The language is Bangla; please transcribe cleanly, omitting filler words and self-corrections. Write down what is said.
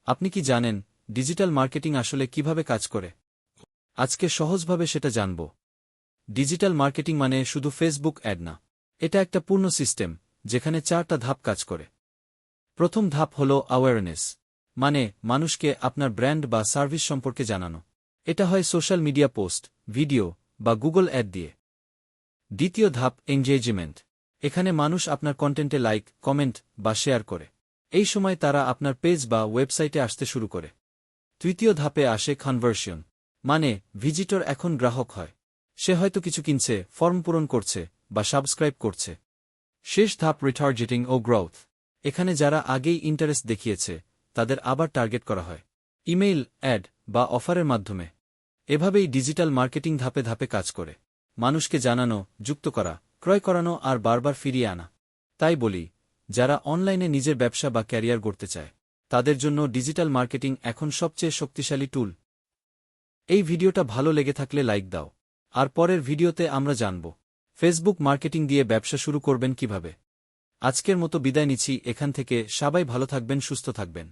আপনি কি জানেন ডিজিটাল মার্কেটিং আসলে কিভাবে কাজ করে? আজকে সহজভাবে সেটা জানব। ডিজিটাল মার্কেটিং মানে শুধু ফেসবুক অ্যাড না। এটা একটা পূর্ণ সিস্টেম, যেখানে 4টা ধাপ কাজ করে। প্রথম ধাপ হল অ্যাওয়ারনেস, মানে মানুষকে আপনার ব্র্যান্ড বা সার্ভিস সম্পর্কে জানানো। এটা হয় সোশ্যাল মিডিয়া পোস্ট, ভিডিও বা গুগল অ্যাড দিয়ে। দ্বিতীয় ধাপ এনগেজমেন্ট, এখানে মানুষ আপনার কন্টেন্টে লাইক, কমেন্ট বা শেয়ার করে। এই সময় তারা আপনার পেজ বা ওয়েবসাইটে আসতে শুরু করে। তৃতীয় ধাপে আসে কনভার্সন, মানে ভিজিটর এখন গ্রাহক হয়। সে হয়তো কিছু কিনছে, ফর্ম পূরণ করছে বা সাবস্ক্রাইব করছে। শেষ ধাপ রিটার্গেটিং ও গ্রোথ, এখানে যারা আগেই ইন্টারেস্ট দেখিয়েছে তাদের আবার টার্গেট করা হয় ইমেইল, অ্যাড বা অফারের মাধ্যমে। এভাবেই ডিজিটাল মার্কেটিং ধাপে ধাপে কাজ করে, মানুষকে জানানো, যুক্ত করা, ক্রয় করানো আর বারবার ফিরিয়ে আনা। তাই বলি, যারা অনলাইনে নিজের ব্যবসা বা ক্যারিয়ার গড়তে চায় তাদের জন্য ডিজিটাল মার্কেটিং এখন সবচেয়ে শক্তিশালী টুল। এই ভিডিওটা ভালো লেগে থাকলে লাইক দাও, আর পরের ভিডিওতে আমরা জানব ফেসবুক মার্কেটিং দিয়ে ব্যবসা শুরু করবেন কিভাবে। আজকের মতো বিদায় নিচ্ছি এখান থেকে। সবাই ভালো থাকবেন, সুস্থ থাকবেন।